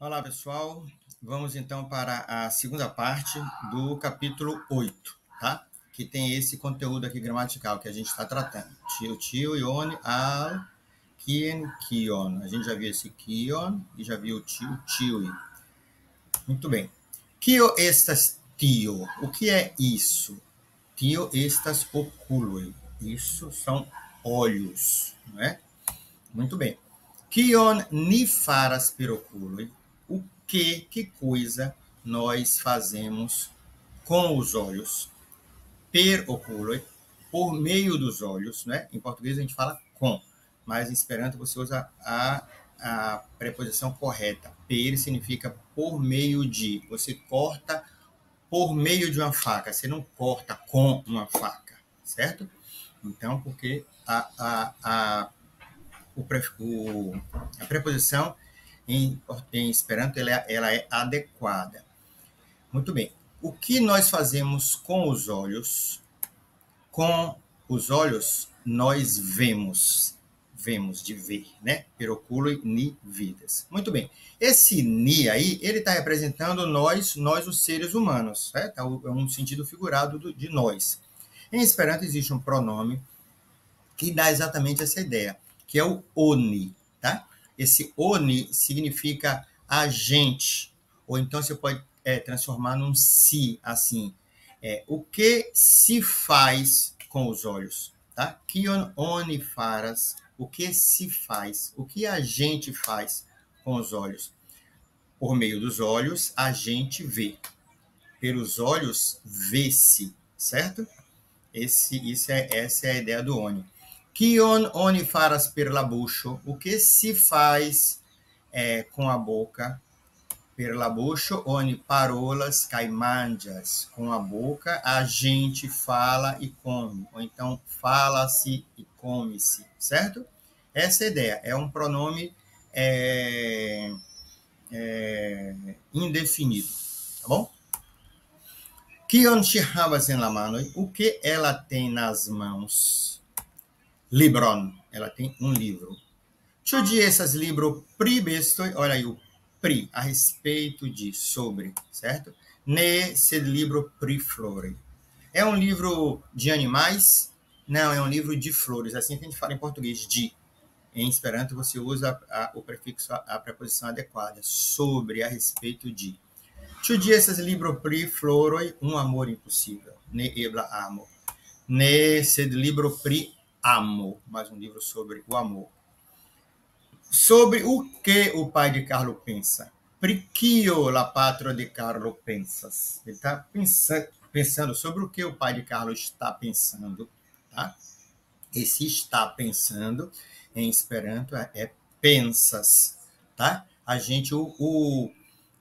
Olá, pessoal. Vamos então para a segunda parte do capítulo 8, tá? Que tem esse conteúdo aqui gramatical que a gente está tratando. Tio, ione, al, kien, kion. A gente já viu esse kion e já viu o tio. Muito bem. Kio estas tio? O que é isso? Tio estas oculoi. Isso são olhos, não é? Muito bem. Kion ni faras per oculoi? O que coisa nós fazemos com os olhos? Per oculoi, por meio dos olhos, né? Em português a gente fala com, mas em Esperanto você usa a preposição correta. Per significa por meio de. Você corta por meio de uma faca, você não corta com uma faca, certo? Então, porque a preposição em Esperanto ela é adequada. Muito bem. O que nós fazemos com os olhos? Com os olhos, nós vemos. Vemos, de ver, né? Per oculo ni vidas. Muito bem. Esse ni aí, ele está representando nós os seres humanos, certo? É um sentido figurado de nós. Em Esperanto existe um pronome que dá exatamente essa ideia, que é o oni, tá? Esse oni significa agente, ou então você pode transformar num si, assim. O que se faz com os olhos, tá? Kion oni faras, o que se faz, o que a gente faz com os olhos. Por meio dos olhos, a gente vê. Pelos olhos, vê-se, certo? Essa é a ideia do oni. Kion oni faras per la buŝo? O que se faz com a boca? Per la buŝo oni parolas kaj manĝas. Com a boca a gente fala e come. Ou então fala-se e come-se, certo? Essa é a ideia. É um pronome indefinido, tá bom? Kion ŝi havas en la manoj? O que ela tem nas mãos? Libron, ela tem um livro. Ĉu ĝi estas libro pri bestoj? Olha aí o pri, a respeito de, sobre, certo? Ne sed libro pri floroj. É um livro de animais? Não, é um livro de flores, assim que a gente fala em português, de. Em Esperanto você usa o prefixo, a preposição adequada, sobre, a respeito de. Ĉu ĝi estas libro pri floroj? Um amor impossível. Ne ebla amo. Ne sed libro pri amo, mais um livro sobre o amor. Sobre o que o pai de Carlo pensa? Pri kio la patro de Carlo pensas? Ele está pensando sobre o que o pai de Carlo está pensando, tá? Esse está pensando, em Esperanto, é pensas, tá? A gente, o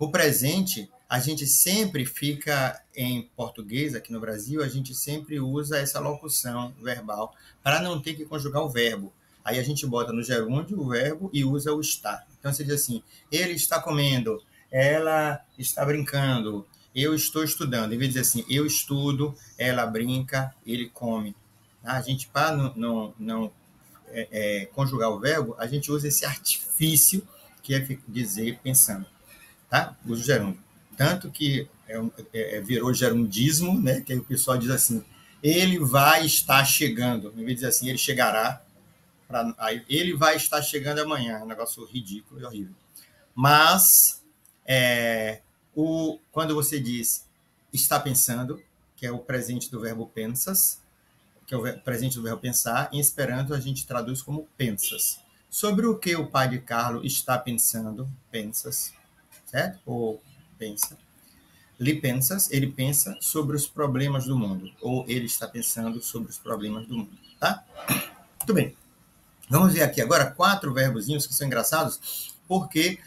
presente, a gente sempre fica, em português, aqui no Brasil, a gente sempre usa essa locução verbal para não ter que conjugar o verbo. Aí a gente bota no gerúndio o verbo e usa o está. Então você diz assim, ele está comendo, ela está brincando, eu estou estudando. Em vez de dizer assim, eu estudo, ela brinca, ele come. A gente, para não conjugar o verbo, a gente usa esse artifício que é dizer pensando, tá? Usa o gerúndio. Tanto que virou gerundismo, né? Que aí o pessoal diz assim, ele vai estar chegando. Em vez de dizer assim, ele chegará, aí, ele vai estar chegando amanhã. É um negócio ridículo e horrível. Mas, quando você diz está pensando, que é o presente do verbo pensas, que é o presente do verbo pensar, em Esperanto a gente traduz como pensas. Sobre o que o pai de Carlo está pensando, pensas, certo? Ou pensa. Ele pensa sobre os problemas do mundo, ou ele está pensando sobre os problemas do mundo, tá? Muito bem. Vamos ver aqui agora 4 verbozinhos que são engraçados, porque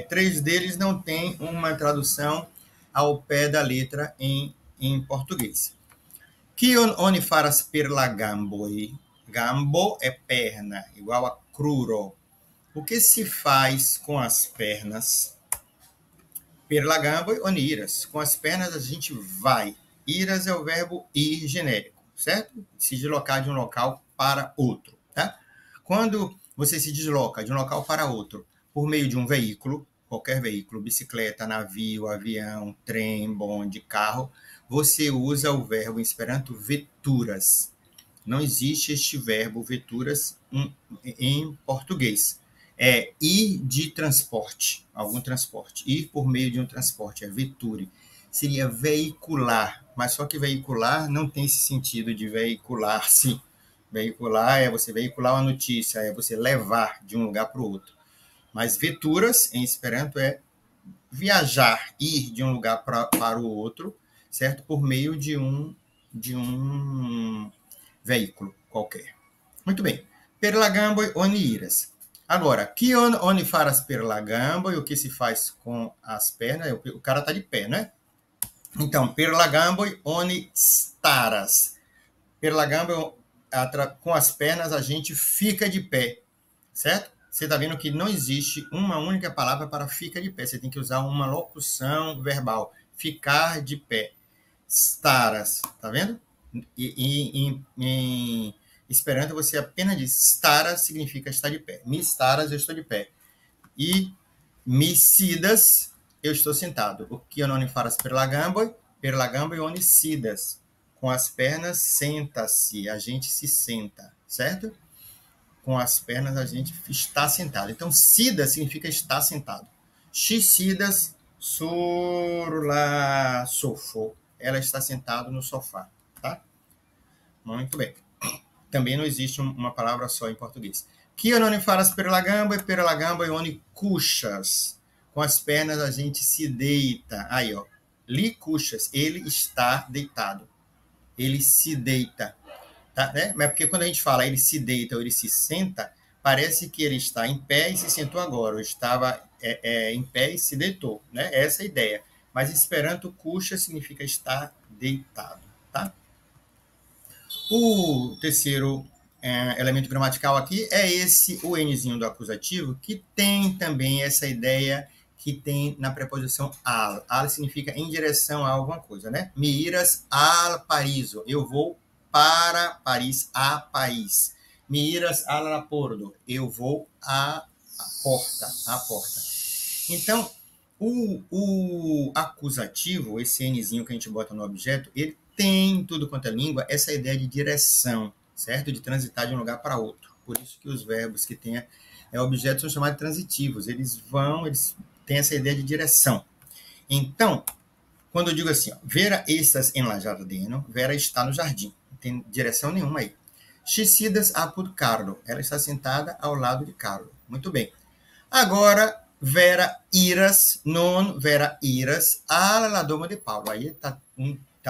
3 deles não têm uma tradução ao pé da letra em português. Kion oni faras per la gamboi? Gambo é perna, igual a cruro. O que se faz com as pernas? Per la gamboi oni iras. Com as pernas a gente vai. Iras é o verbo ir genérico, certo? Se deslocar de um local para outro, tá? Quando você se desloca de um local para outro por meio de um veículo, qualquer veículo, bicicleta, navio, avião, trem, bonde, carro, você usa o verbo em esperanto veturas. Não existe este verbo veturas em português. É ir de transporte, algum transporte. Ir por meio de um transporte, é veture. Seria veicular, mas só que veicular não tem esse sentido de veicular-se. Veicular é você veicular uma notícia, é você levar de um lugar para o outro. Mas veturas, em esperanto, é viajar, ir de um lugar para o outro, certo? Por meio de um veículo qualquer. Muito bem. Per la gamboi oni iras. Agora, kion oni faras per la gamboi, o que se faz com as pernas? O cara está de pé, né? Então, per la gamboi oni staras. Per la gamboi, com as pernas, a gente fica de pé, certo? Você está vendo que não existe uma única palavra para fica de pé. Você tem que usar uma locução verbal. Ficar de pé. Staras, tá vendo? Em Esperanto, você apenas diz staras, significa estar de pé. Mi staras, eu estou de pé. E mi sidas, eu estou sentado. O que non faras per la gamboi oni sidas. Com as pernas, senta-se. A gente se senta, certo? Com as pernas, a gente está sentado. Então, sida significa estar sentado. X sidas sur la sofá. Ela está sentada no sofá, tá? Muito bem. Também não existe uma palavra só em português. Kion non faras per la gamboi oni cuchas. Com as pernas a gente se deita. Aí, ó. Li cuchas. Ele está deitado. Ele se deita. Tá, né? Mas porque quando a gente fala ele se deita ou ele se senta, parece que ele está em pé e se sentou agora. Ou estava em pé e se deitou. Né? Essa é a ideia. Mas esperanto, cucha significa estar deitado. Tá? O terceiro elemento gramatical aqui é o Nzinho do acusativo, que tem também essa ideia que tem na preposição al. Al significa em direção a alguma coisa, né? Me iras al Pariso. Eu vou para Paris, a país. Me iras al aeroporto. Eu vou à porta. Então, o acusativo, esse Nzinho que a gente bota no objeto, ele tem em tudo quanto é língua essa ideia de direção, certo? De transitar de um lugar para outro. Por isso que os verbos que têm objetos são chamados transitivos. Eles têm essa ideia de direção. Então, quando eu digo assim, ó, Vera estas en la giardino, Vera está no jardim. Não tem direção nenhuma aí. Xicidas apud Carlo. Ela está sentada ao lado de Carlo. Muito bem. Agora, Vera iras, non Vera iras, alla doma de Paulo. Aí está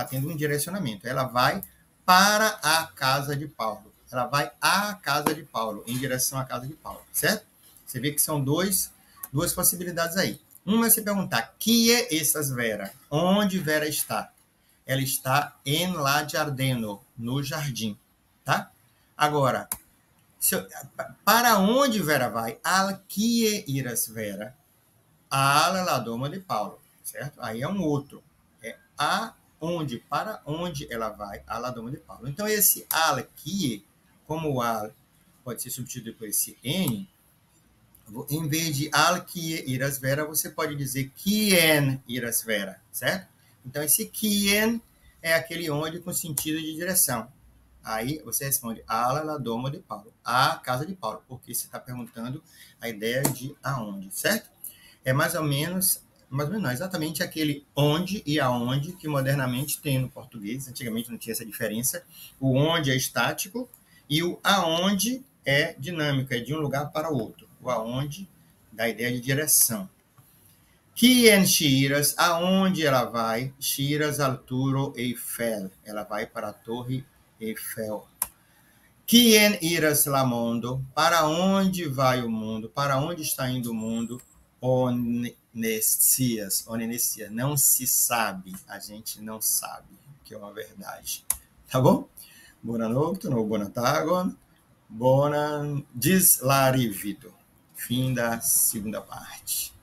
tendo um direcionamento. Ela vai para a casa de Paulo. Ela vai à casa de Paulo, em direção à casa de Paulo, certo? Você vê que são duas possibilidades aí. Uma é você perguntar, que é essas Vera? Onde Vera está? Ela está en la giardino, no jardim, tá? Agora, para onde Vera vai? Al que iras Vera? Alla la doma de Paulo, certo? Aí é um outro. É aonde, para onde ela vai? Alla doma de Paulo. Então, esse al que, como o al pode ser substituído por esse n, em vez de al que iras Vera, você pode dizer quien iras Vera, certo? Então, esse quien é aquele onde com sentido de direção. Aí você responde alla la doma de Paulo, a casa de Paulo, porque você está perguntando a ideia de aonde, certo? É mais ou menos não, exatamente aquele onde e aonde que modernamente tem no português. Antigamente não tinha essa diferença. O onde é estático e o aonde é dinâmico, é de um lugar para outro. O aonde dá a ideia de direção. Quien iras, aonde ela vai? Iras al Turo Eiffel. Ela vai para a Torre Eiffel. Quien iras la mondo? Para onde vai o mundo? Para onde está indo o mundo? Onesias. Não se sabe. A gente não sabe, que é uma verdade. Tá bom? Boa noite, boa tarde. Buon dislarivido. Fim da segunda parte.